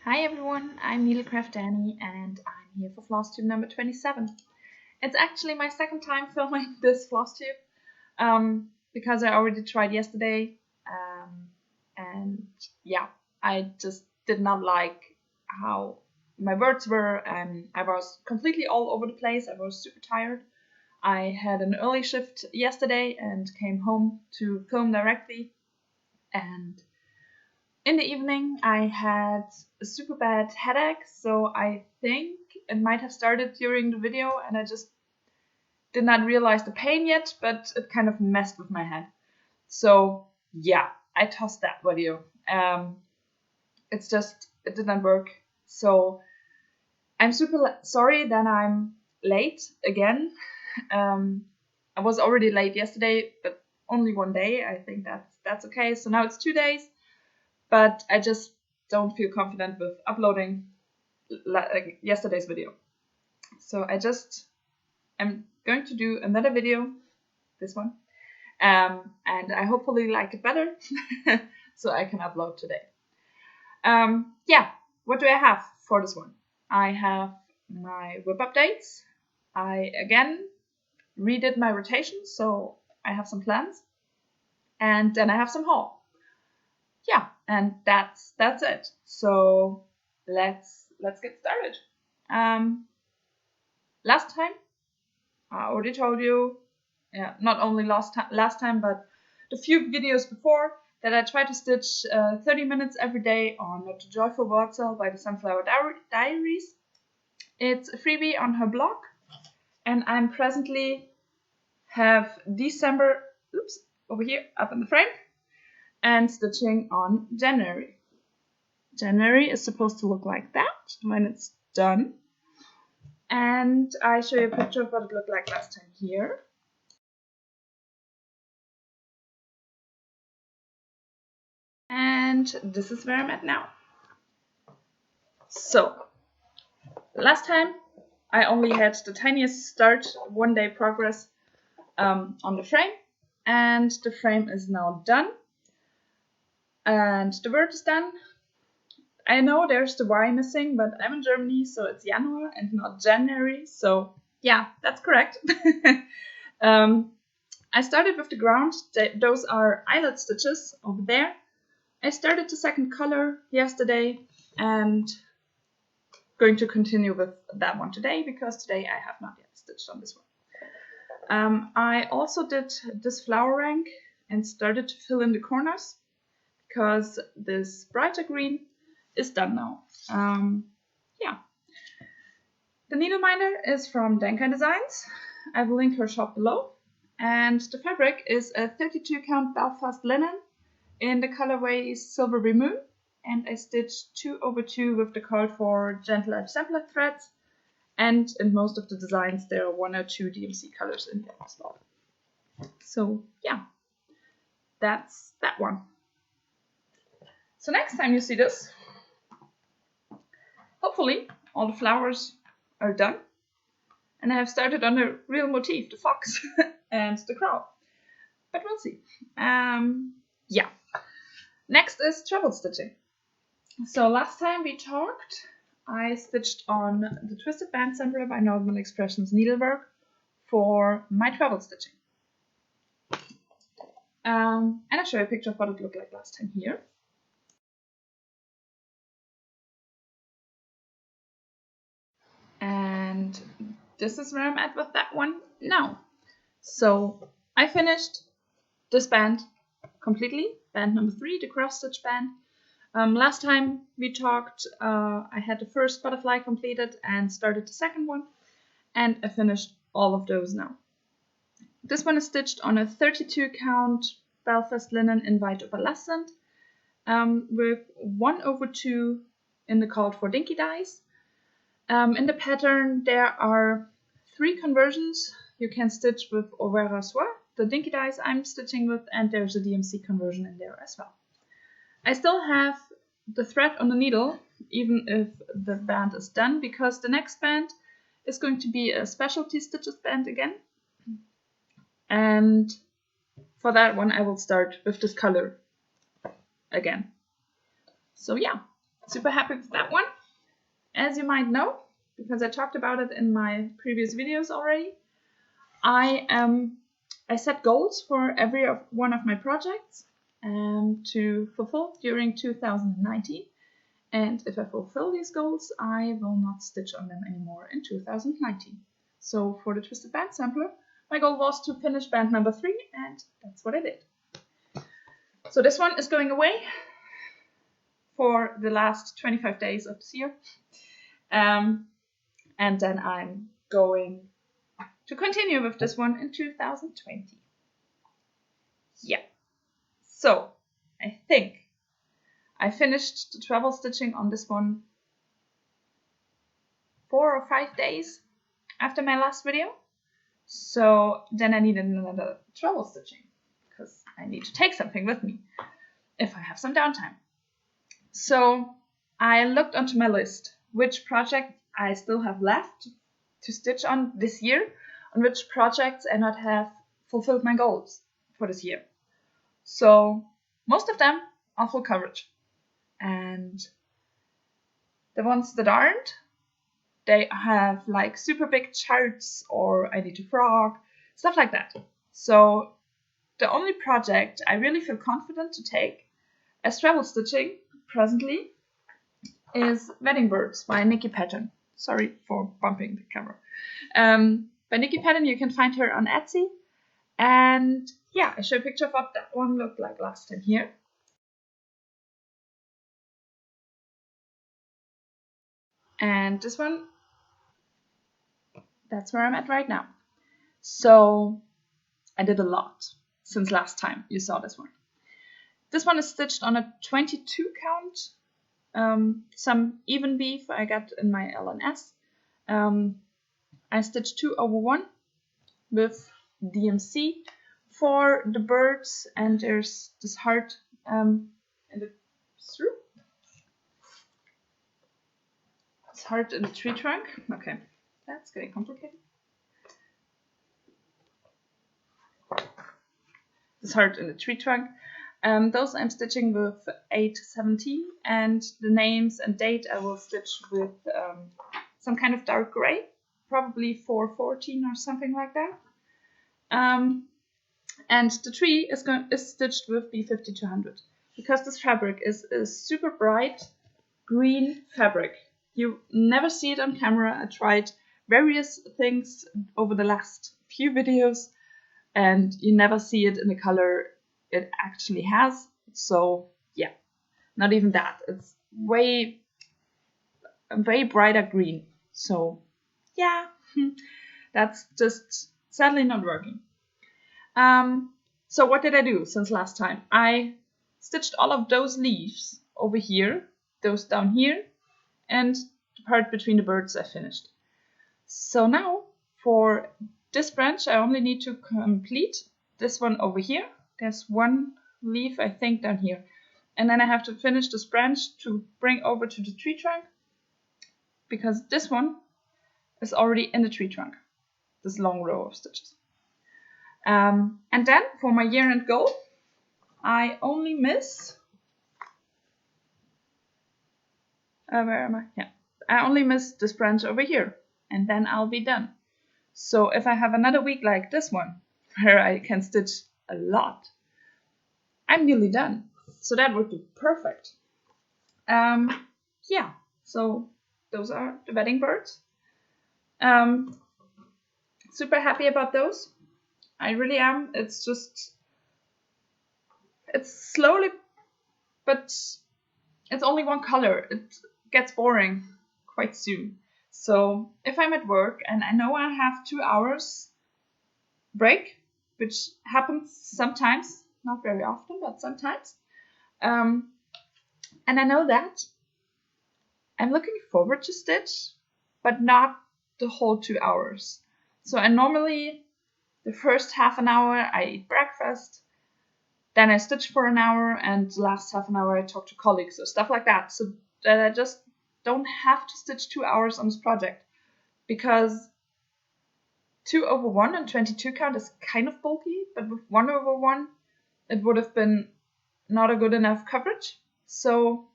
Hi everyone, I'm Needlecraft Danny and I'm here for Flosstube number 27. It's actually my second time filming this Flosstube because I already tried yesterday and yeah, I just did not like how my words were and I was completely all over the place. I was super tired. I had an early shift yesterday and came home to film directly, and in the evening, I had a super bad headache, so I think it might have started during the video and I just did not realize the pain yet, but it kind of messed with my head. So yeah, I tossed that video. It did not work. So I'm super sorry that I'm late again. I was already late yesterday, but only one day. I think that's okay. So now it's 2 days. But I just don't feel confident with uploading yesterday's video. So I'm going to do another video, this one, and I hopefully like it better, so I can upload today. Yeah, what do I have for this one? I have my WIP updates. I again redid my rotations, so I have some plans, and then I have some haul. Yeah, and that's it. So let's get started. Last time I already told you, not only last time, but the few videos before, that I try to stitch 30 minutes every day on Not a Joyful Word Cell by the Sunflower Diaries. It's a freebie on her blog, and I'm presently have December, over here up in the frame, and stitching on January. January is supposed to look like that when it's done. And I show you a picture of what it looked like last time here. And this is where I'm at now. So, last time I only had the tiniest start, 1 day progress on the frame. And the frame is now done. And the word is done. I know there's the Y missing, but I'm in Germany, so it's January and not January. So yeah, that's correct. I started with the ground. Those are eyelet stitches over there. I started the second color yesterday and going to continue with that one today because today I have not yet stitched on this one. I also did this flower rank and started to fill in the corners because this brighter green is done now. Yeah. The needleminder is from Denkai Designs. I will link her shop below. And the fabric is a 32 count Belfast linen in the colorway Silvery Moon. And I stitched 2/2 with the called for gentle sampler threads. And in most of the designs there are 1 or 2 DMC colors in there as well. So yeah, that's that one. So next time you see this, hopefully all the flowers are done. And I have started on the real motif, the fox and the crow. But we'll see. Yeah. Next is travel stitching. So last time we talked, I stitched on the Twisted Band Sampler by Northern Expressions needlework for my travel stitching. And I'll show you a picture of what it looked like last time here. And this is where I'm at with that one now. So I finished this band completely, band number 3, the cross stitch band. Last time we talked, I had the first butterfly completed and started the second one, and I finished all of those now. This one is stitched on a 32 count Belfast linen in white opalescent with 1/2 in the called for dinky dies. In the pattern there are 3 conversions. You can stitch with Overa Soie, the dinky dies I'm stitching with, and there's a DMC conversion in there as well. I still have the thread on the needle, even if the band is done, because the next band is going to be a specialty stitches band again. And for that one, I will start with this color again. So yeah, Super happy with that one. As you might know, because I talked about it in my previous videos already, I set goals for every one of my projects to fulfill during 2019. And if I fulfill these goals, I will not stitch on them anymore in 2019. So for the Twisted Band sampler, my goal was to finish band number 3, and that's what I did. So this one is going away for the last 25 days of this year. And then I'm going to continue with this one in 2020. Yeah. So I think I finished the treble stitching on this one 4 or 5 days after my last video. So then I needed another treble stitching because I need to take something with me if I have some downtime. So I looked onto my list which project I still have left to stitch on this year, on which projects I not have fulfilled my goals for this year. So most of them are full coverage, and the ones that aren't, they have like super big charts, or I need to frog, stuff like that. So the only project I really feel confident to take as treble stitching presently is Wedding Birds by Nikki Patton. Sorry for bumping the camera. By Nikki Patton, you can find her on Etsy. And yeah, I show a picture of what that one looked like last time here. And this one, that's where I'm at right now. So I did a lot since last time you saw this one. This one is stitched on a 22 count. Some even beef I got in my L&S. I stitched 2/1 with DMC for the birds, and there's this heart in the through. This heart in the tree trunk. Okay, that's getting complicated. This heart in the tree trunk. Those I'm stitching with 8/17, and the names and date I will stitch with some kind of dark gray, probably 4/14 or something like that. And the tree is stitched with B50-200 because this fabric is a super bright green fabric. You never see it on camera. I tried various things over the last few videos, and you never see it in the color it actually has. So yeah, not even that. It's way brighter green. So yeah, that's just sadly not working. So what did I do since last time? I stitched all of those leaves over here, those down here, and the part between the birds I finished. So now for this branch I only need to complete this one over here. There's one leaf I think down here, and then I have to finish this branch to bring over to the tree trunk, because this one is already in the tree trunk, this long row of stitches. And then for my year-end goal, I only miss where am I? Yeah, I only miss this branch over here, and then I'll be done. So if I have another week like this one, where I can stitch a lot, I'm nearly done. So that would be perfect. Yeah, so those are the wedding birds. Super happy about those. I really am. It's slowly, but it's only one color. It gets boring quite soon. So if I'm at work and I know I have 2 hours break, which happens sometimes, not very often, but sometimes, and I know that, I'm looking forward to stitch, but not the whole 2 hours. So I normally, the first half an hour, I eat breakfast, then I stitch for an hour, and the last half an hour I talk to colleagues or stuff like that, so that I just don't have to stitch 2 hours on this project, because 2/1 and 22 count is kind of bulky, but with 1/1 it would have been not a good enough coverage. So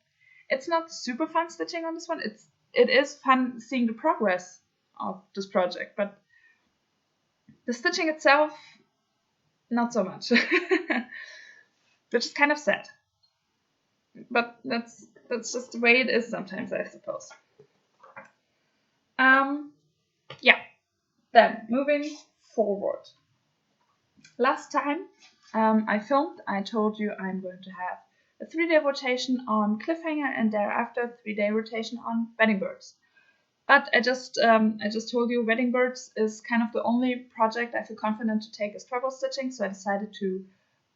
It's not super fun stitching on this one. It is fun seeing the progress of this project, but the stitching itself, not so much, which is kind of sad. But that's just the way it is sometimes, I suppose. Yeah. Then moving forward. Last time I filmed, I told you I'm going to have a 3-day rotation on Cliffhanger and thereafter a 3-day rotation on Wedding Birds. But I just told you Wedding Birds is kind of the only project I feel confident to take as travel stitching, so I decided to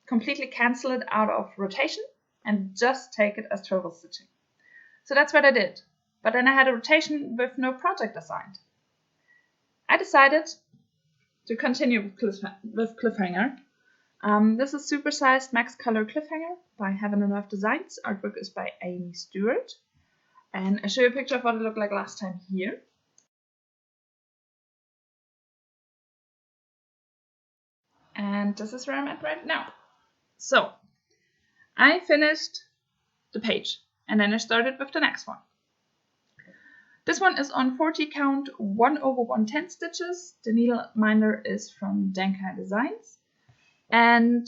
completely cancel it out of rotation and just take it as travel stitching. So that's what I did. But then I had a rotation with no project assigned. I decided to continue with Cliffhanger. This is supersized max color Cliffhanger by Heaven and Earth Designs. Artwork is by Amy Stewart. And I show you a picture of what it looked like last time here. And this is where I'm at right now. So I finished the page and then I started with the next one. This one is on 40 count 1/110 stitches. The needle minder is from Denkai Designs. And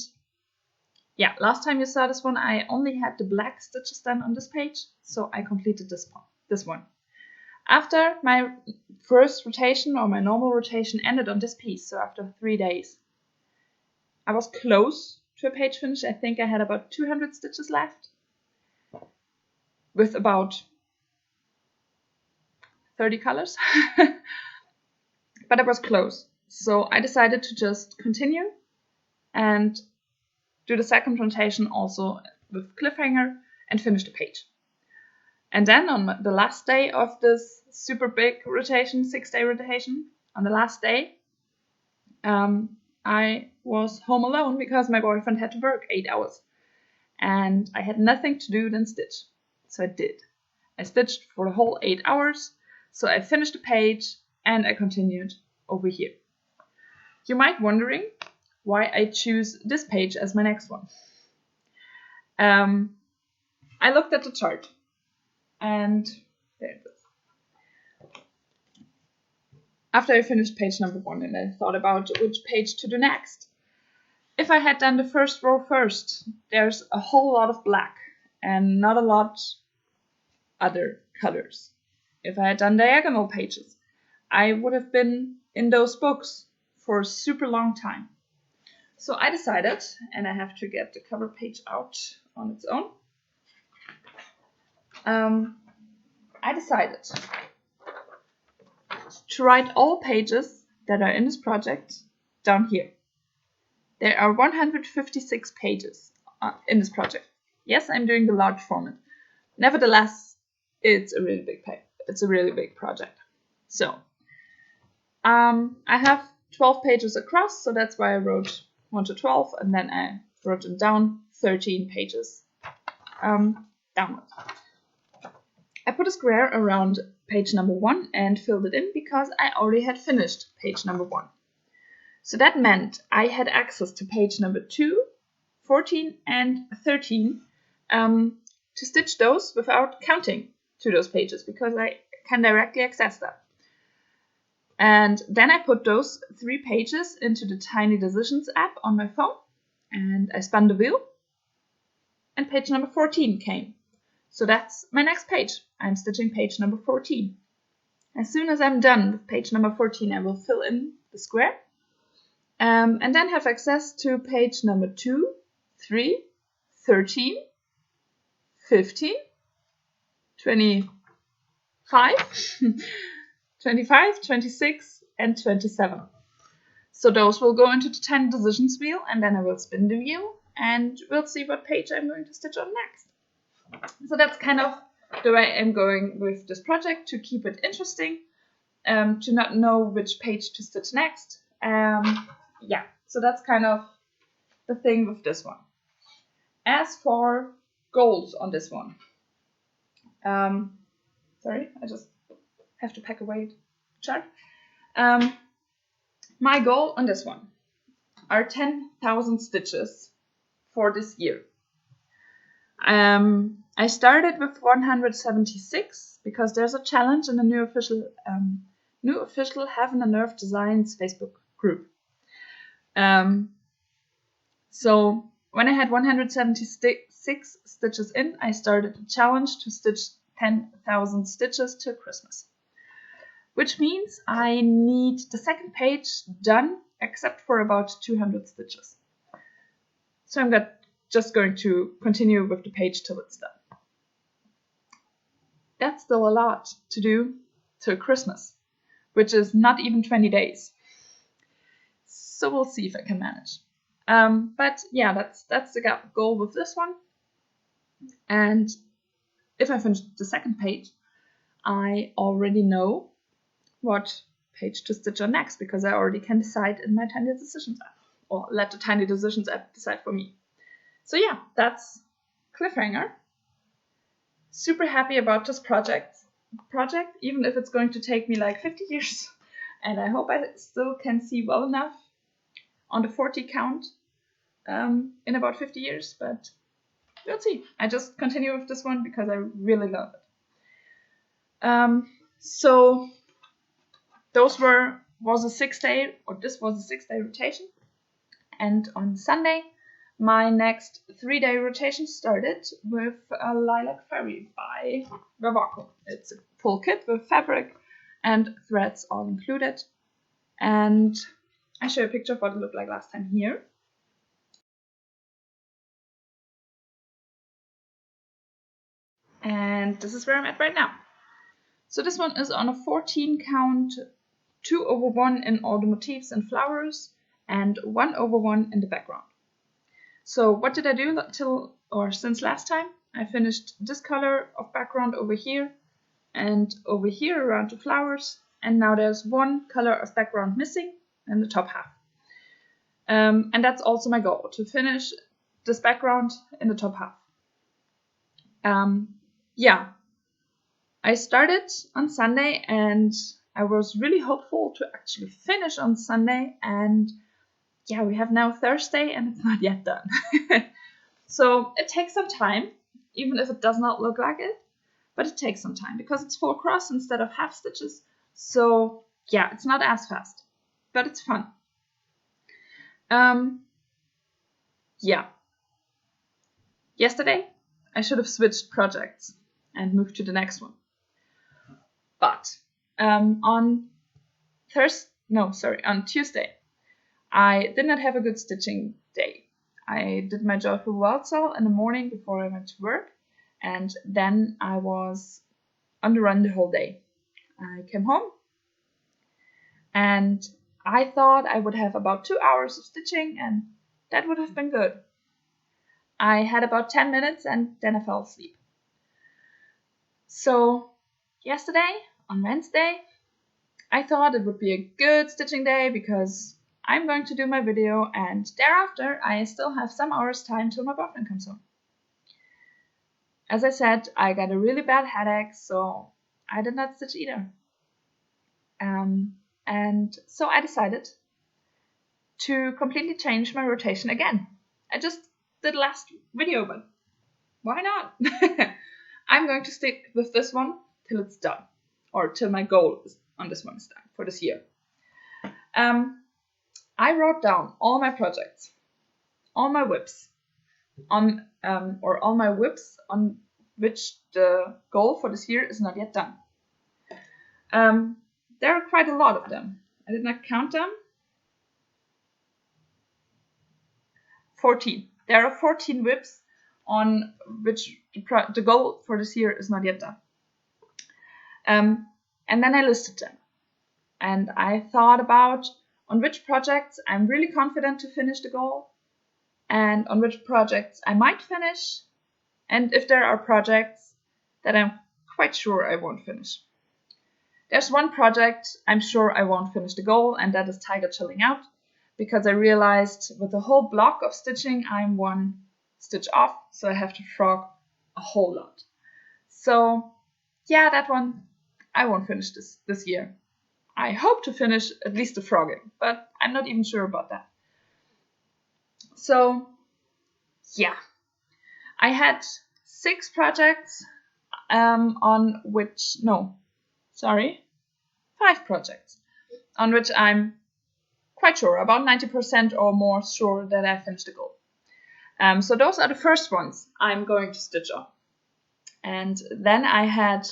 yeah, last time you saw this one, I only had the black stitches done on this page, so I completed this one. After my first rotation, or my normal rotation, ended on this piece, so after 3 days, I was close to a page finish. I think I had about 200 stitches left, with about 30 colors, but I was close. So I decided to just continue and do the second rotation also with Cliffhanger and finish the page. And then on the last day of this super big rotation, 6-day rotation, on the last day, I was home alone because my boyfriend had to work 8 hours. And I had nothing to do than stitch. So I did. I stitched for the whole 8 hours. So I finished the page and I continued over here. You might be wondering why I choose this page as my next one. I looked at the chart and there it is. After I finished page number 1 and I thought about which page to do next. If I had done the first row first, there's a whole lot of black and not a lot other colors. If I had done diagonal pages, I would have been in those books for a super long time. So I decided, and I have to get the cover page out on its own. I decided to write all pages that are in this project down here. There are 156 pages in this project. Yes, I'm doing the large format. Nevertheless, it's a really big project. So I have 12 pages across, so that's why I wrote 1 to 12, and then I wrote them down 13 pages downwards. I put a square around page number 1 and filled it in because I already had finished page number 1. So that meant I had access to page number 2, 14, and 13 to stitch those without counting to those pages because I can directly access them. And then I put those 3 pages into the Tiny Decisions app on my phone and I spun the wheel and page number 14 came. So that's my next page. I'm stitching page number 14. As soon as I'm done with page number 14, I will fill in the square and then have access to page number 2, 3, 13, 15, 25, 25, 26, and 27. So those will go into the Tiny Decisions wheel, and then I will spin the wheel, and we'll see what page I'm going to stitch on next. So that's kind of the way I'm going with this project, to keep it interesting, to not know which page to stitch next. Yeah, so that's kind of the thing with this one. As for goals on this one, sorry, I just have to pack away the chart. My goal on this one are 10,000 stitches for this year. I started with 176 because there's a challenge in the new official Heaven and Earth Designs Facebook group. So when I had 176 stitches in, I started a challenge to stitch 10,000 stitches till Christmas. Which means I need the second page done, except for about 200 stitches. So I'm just going to continue with the page till it's done. That's still a lot to do till Christmas, which is not even 20 days. So we'll see if I can manage. But yeah, that's the goal with this one. And if I finish the second page, I already know what page to stitch on next, because I already can decide in my Tiny Decisions app, or let the Tiny Decisions app decide for me. So yeah, that's cliffhanger. Super happy about this project, even if it's going to take me like 50 years. And I hope I still can see well enough on the 40 count in about 50 years, but we'll see. I just continue with this one because I really love it. So this was a 6-day rotation, and on Sunday my next 3-day rotation started with a Lilac Fairy by Vavaco. It's a full kit with fabric and threads all included, and I show you a picture of what it looked like last time here. And this is where I'm at right now. So this one is on a 14 count, 2/1 in all the motifs and flowers, and 1/1 in the background. So what did I do since last time? I finished this color of background over here and over here around the flowers, and now there's one color of background missing in the top half. And that's also my goal, to finish this background in the top half. Yeah, I started on Sunday and I was really hopeful to actually finish on Sunday, and yeah, we have now Thursday and it's not yet done. So it takes some time, even if it does not look like it, but it takes some time because it's full cross instead of half stitches. So yeah, it's not as fast, but it's fun. Yeah. Yesterday, I should have switched projects and moved to the next one. But on Tuesday, I did not have a good stitching day. I did my joyful waltz-all in the morning before I went to work, and then I was on the run the whole day. I came home and I thought I would have about 2 hours of stitching, and that would have been good. I had about 10 minutes and then I fell asleep. So yesterday, on Wednesday, I thought it would be a good stitching day because I'm going to do my video, and thereafter I still have some hours time till my boyfriend comes home. As I said, I got a really bad headache, so I did not stitch either. And so I decided to completely change my rotation again. I just did last video, but why not? I'm going to stick with this one till it's done, or till my goal on this one is done for this year. I wrote down all my projects, all my WIPs, all my WIPs on which the goal for this year is not yet done. There are quite a lot of them. I did not count them. 14. There are 14 WIPs on which the goal for this year is not yet done. And then I listed them. And I thought about on which projects I'm really confident to finish the goal, and on which projects I might finish, and if there are projects that I'm quite sure I won't finish. There's one project I'm sure I won't finish the goal, and that is Tiger Chilling Out, because I realized with the whole block of stitching I'm one stitch off, so I have to frog a whole lot. So yeah, that one I won't finish this year. I hope to finish at least the frogging, but I'm not even sure about that. So yeah, I had 6 projects 5 projects on which I'm quite sure, about 90% or more sure that I finished the goal. So those are the first ones I'm going to stitch on. And then I had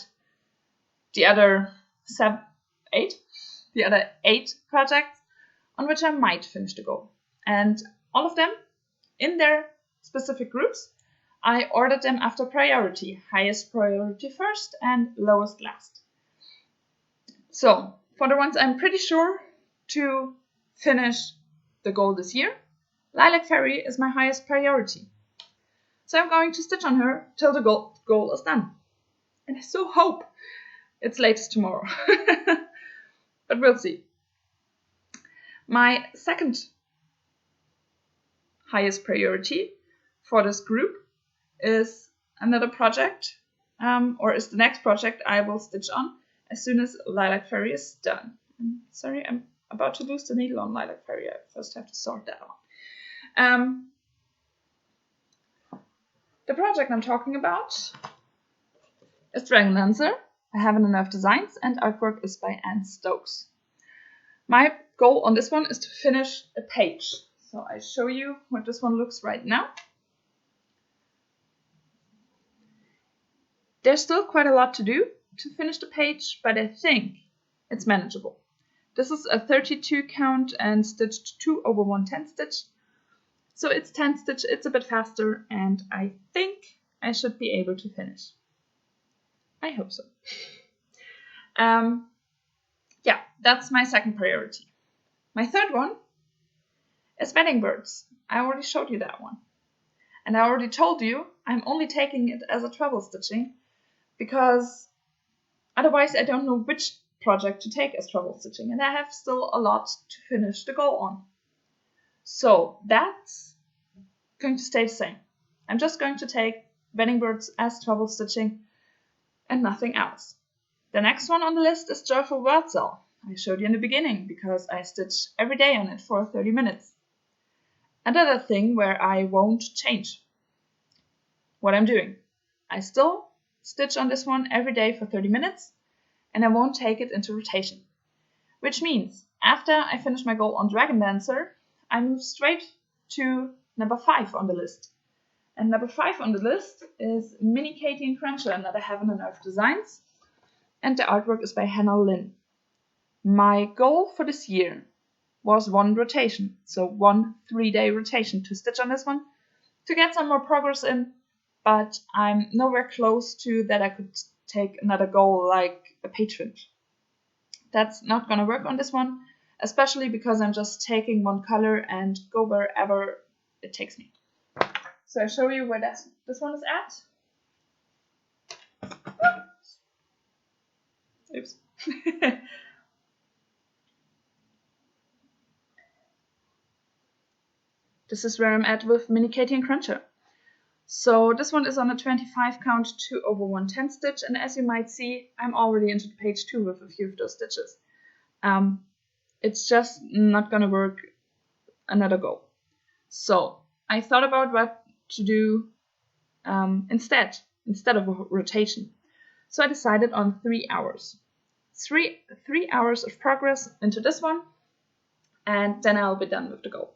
the other 8 projects on which I might finish the goal. And all of them in their specific groups, I ordered them after priority, highest priority first and lowest last. So for the ones I'm pretty sure to finish the goal this year, Lilac Fairy is my highest priority. So I'm going to stitch on her till the goal is done. And I so hope it's latest tomorrow. But we'll see. My second highest priority for this group is another project, or is the next project I will stitch on as soon as Lilac Fairy is done. I'm sorry, I'm about to lose the needle on Lilac Fairy. I first have to sort that out. The project I'm talking about is Dragon Dancer by Heaven and Earth Designs, and artwork is by Anne Stokes. My goal on this one is to finish a page. So I show you what this one looks right now. There's still quite a lot to do to finish the page, but I think it's manageable. This is a 32 count and stitched 2/110 stitch. So it's 10 stitch, it's a bit faster, and I think I should be able to finish. I hope so. Yeah, that's my second priority. My third one is Wedding Birds. I already showed you that one. And I already told you I'm only taking it as a treble stitching because otherwise I don't know which project to take as treble stitching, and I have still a lot to finish the goal on. So that's going to stay the same. I'm just going to take Wedding Birds as treble stitching and nothing else. The next one on the list is Joyful World Cell. I showed you in the beginning because I stitch every day on it for 30 minutes. Another thing where I won't change what I'm doing. I still stitch on this one every day for 30 minutes and I won't take it into rotation. Which means after I finish my goal on Dragon Dancer, I move straight to number 5 on the list. And number 5 on the list is Mini Katie and Cruncher, another Heaven and Earth Designs. And the artwork is by Hannah Lynn. My goal for this year was 1 rotation, so 1 3-day rotation to stitch on this one to get some more progress in, but I'm nowhere close to that I could take another goal like a page finish. That's not gonna work on this one, especially because I'm just taking one color and go wherever it takes me. So I show you where this one is at. Oops. This is where I'm at with Mini Katie and Cruncher. So this one is on a 25 count 2/110 stitch, and as you might see, I'm already into page 2 with a few of those stitches. It's just not gonna work another goal. So I thought about what to do instead of a rotation. So I decided on 3 hours. 3 hours of progress into this one, and then I'll be done with the goal.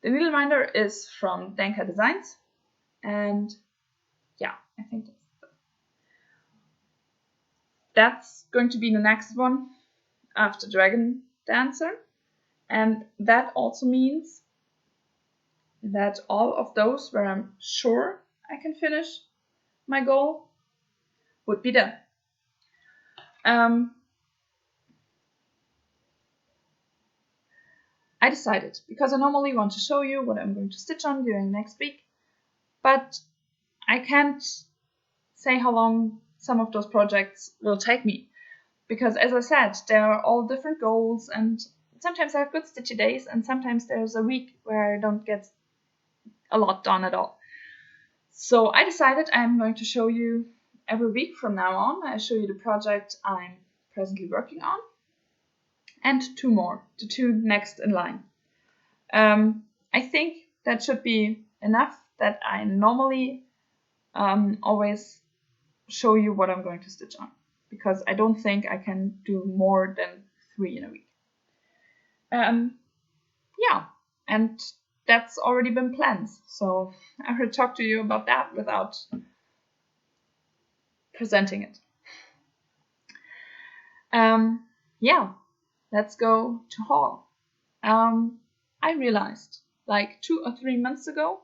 The needleminder is from Denkai Designs, and yeah, I think that's going to be the next one after Dragon Dancer, and that also means that all of those where I'm sure I can finish my goal would be done. I decided, because I normally want to show you what I'm going to stitch on during next week, but I can't say how long some of those projects will take me, because as I said, there are all different goals, and sometimes I have good stitchy days, and sometimes there's a week where I don't get a lot done at all. So I decided I'm going to show you every week from now on. I show you the project I'm presently working on, and 2 more, the 2 next in line. I think that should be enough that I normally always show you what I'm going to stitch on, because I don't think I can do more than 3 in a week. Yeah, and that's already been planned, so I will talk to you about that without presenting it. Yeah, let's go to haul. I realized like 2 or 3 months ago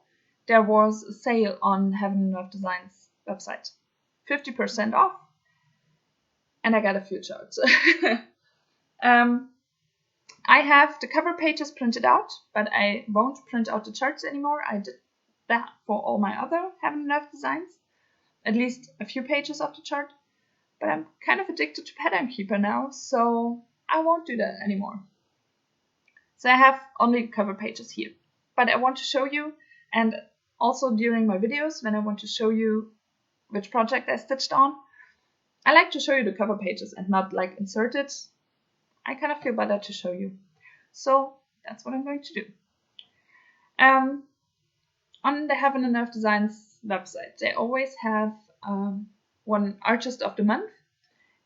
there was a sale on Heaven and Earth Designs website, 50% off, and I got a few charts. I have the cover pages printed out, but I won't print out the charts anymore. I did that for all my other Heaven and Earth designs, at least a few pages of the chart. But I'm kind of addicted to Pattern Keeper now, so I won't do that anymore. So I have only cover pages here. But I want to show you, and also during my videos, when I want to show you which project I stitched on, I like to show you the cover pages and not like insert it. I kind of feel better to show you. So that's what I'm going to do. On the Heaven and Earth Designs website, they always have one artist of the month.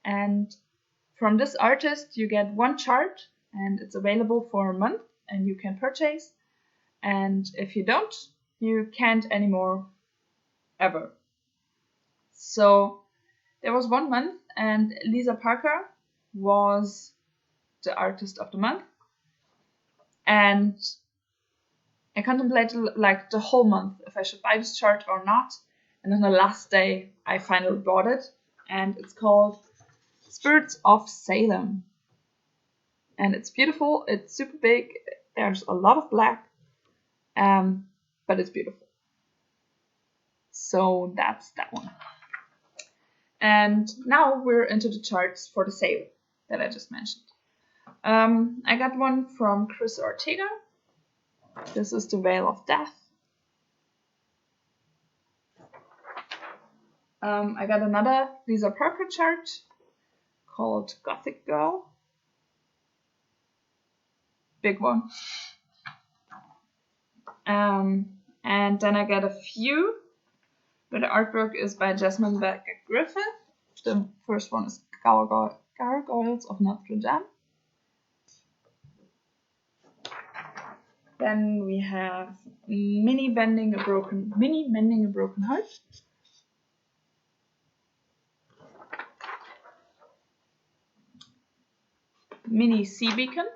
And from this artist, you get one chart, and it's available for a month, and you can purchase. And if you don't, you can't anymore, ever. So there was 1 month, and Lisa Parker was the artist of the month. And I contemplated like the whole month if I should buy this chart or not. And on the last day, I finally bought it. And it's called Spirits of Salem. And it's beautiful. It's super big. There's a lot of black. But it's beautiful. So that's that one. And now we're into the charts for the sale that I just mentioned. I got one from Chris Ortega. This is the Veil of Death. I got another Lisa Parker chart called Gothic Girl. Big one. And then I got a few, but the artwork is by Jasmine Becker Griffith. The first one is Gargoyles of Notre Dame. Then we have Mini Mending a Broken Heart. Mini Sea Beacon.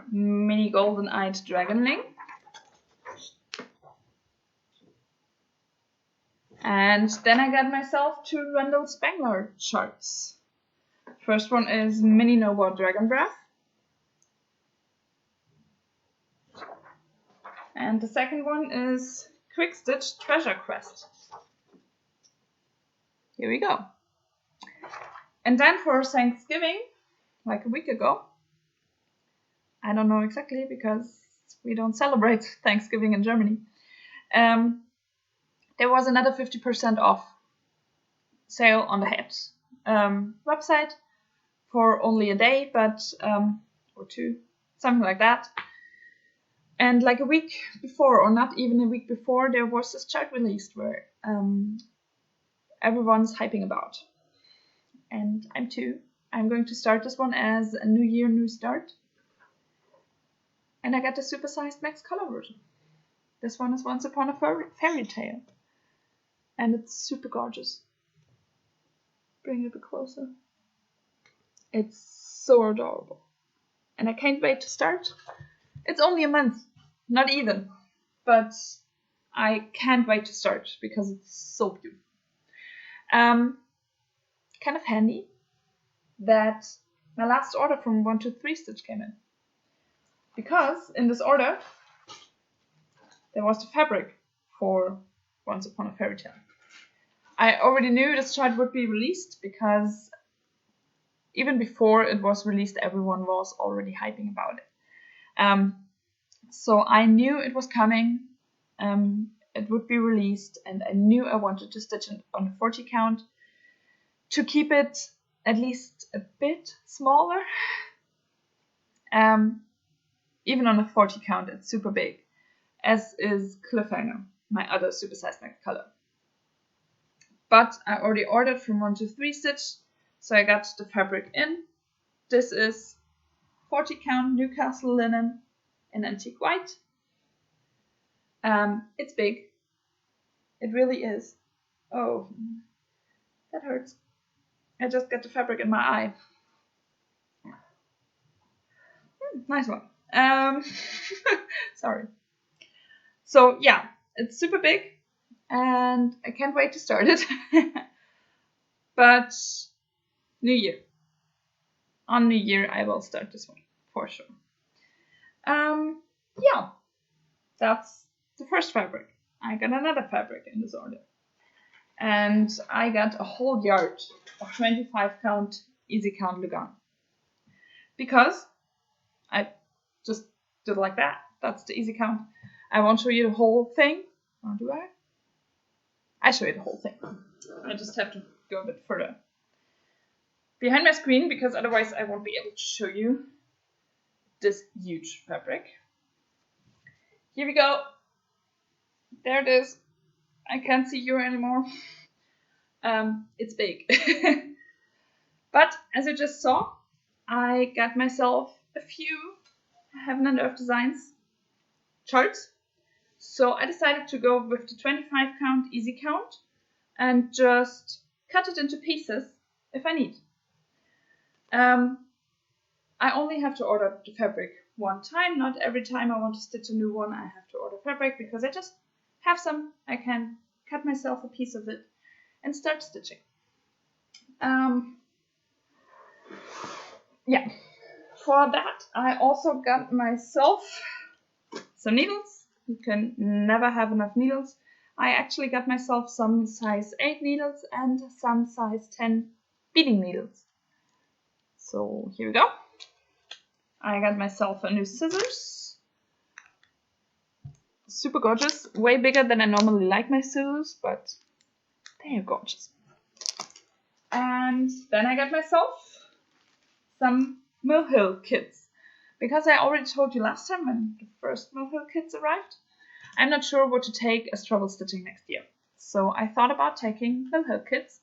Mini Golden Eyed Dragonling. And then I got myself 2 Randall Spangler charts. First one is Mini Nova Dragon Breath. And the second one is Quick Stitch Treasure Quest. Here we go. And then for Thanksgiving, like a week ago, I don't know exactly because we don't celebrate Thanksgiving in Germany, there was another 50% off sale on the Head website for only a day, but or 2, something like that. And like a week before, or not even a week before, there was this chart released where everyone's hyping about. And I'm too. I'm going to start this one as a new year, new start. And I got the supersized max color version. This one is Once Upon a Fairy Tale. And it's super gorgeous. Bring it a bit closer. It's so adorable. And I can't wait to start. It's only a month, not even. But I can't wait to start because it's so beautiful. Kind of handy that my last order from 123 Stitch came in. Because in this order, there was the fabric for Once Upon a Fairy Tale. I already knew this chart would be released because even before it was released, everyone was already hyping about it. So I knew it was coming, it would be released, and I knew I wanted to stitch it on a 40 count to keep it at least a bit smaller. Even on a 40 count, it's super big, as is Cliffhanger, my other supersized neck color. But I already ordered from 123 Stitch, so I got the fabric in. This is 40 count Newcastle linen in antique white. It's big. It really is. Oh, that hurts. I just got the fabric in my eye. Nice one. Sorry. So yeah, it's super big and I can't wait to start it. But New Year. On New Year I will start this one for sure. Yeah, that's the first fabric. I got another fabric in this order. And I got a whole yard of 25 count easy count Lugan. Because I just did like that. That's the easy count. I won't show you the whole thing. Or do I? I show you the whole thing. I just have to go a bit further behind my screen because otherwise I won't be able to show you this huge fabric. Here we go. There it is. I can't see you anymore. It's big. But as you just saw, I got myself a few Heaven and Earth Designs charts. So I decided to go with the 25 count easy count and just cut it into pieces if I need. I only have to order the fabric one time. Not every time I want to stitch a new one I have to order fabric because I just have some. I can cut myself a piece of it and start stitching. Yeah, for that I also got myself some needles. You can never have enough needles. I actually got myself some size 8 needles and some size 10 beading needles. So here we go. I got myself a new scissors. Super gorgeous. Way bigger than I normally like my scissors, but they are gorgeous. And then I got myself some molehill kits. Because I already told you last time when the first molehill kits arrived, I'm not sure what to take as travel stitching next year. So I thought about taking molehill kits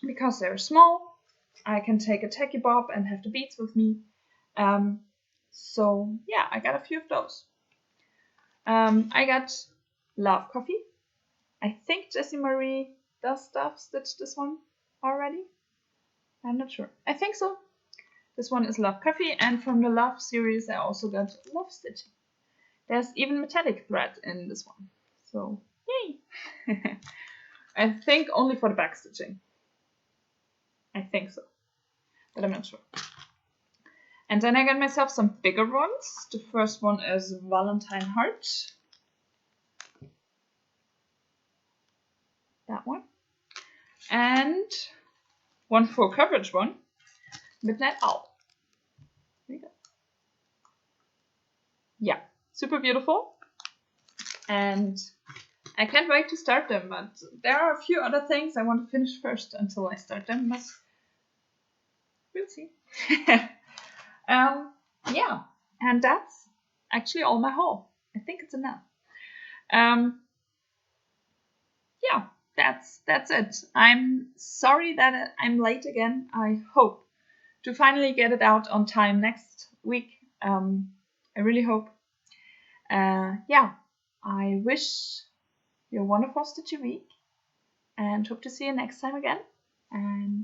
because they're small. I can take a tacky bob and have the beads with me. So yeah, I got a few of those. I got Love Coffee. I think Jessie Marie does stuff stitch this one already. I'm not sure. I think so. This one is Love Coffee, and from the Love series I also got Love Stitching. There's even metallic thread in this one. So yay! I think only for the back stitching. I think so. But I'm not sure. And then I got myself some bigger ones. The first one is Valentine Heart. That one. And one full coverage one. Midnight Owl. There you go. Yeah, super beautiful. And I can't wait to start them, but there are a few other things I want to finish first until I start them, but we'll see. Yeah, and that's actually all my haul. I think it's enough. Yeah, that's it. I'm sorry that I'm late again. I hope to finally get it out on time next week. I really hope. Yeah, I wish you a wonderful stitchy week and hope to see you next time again. And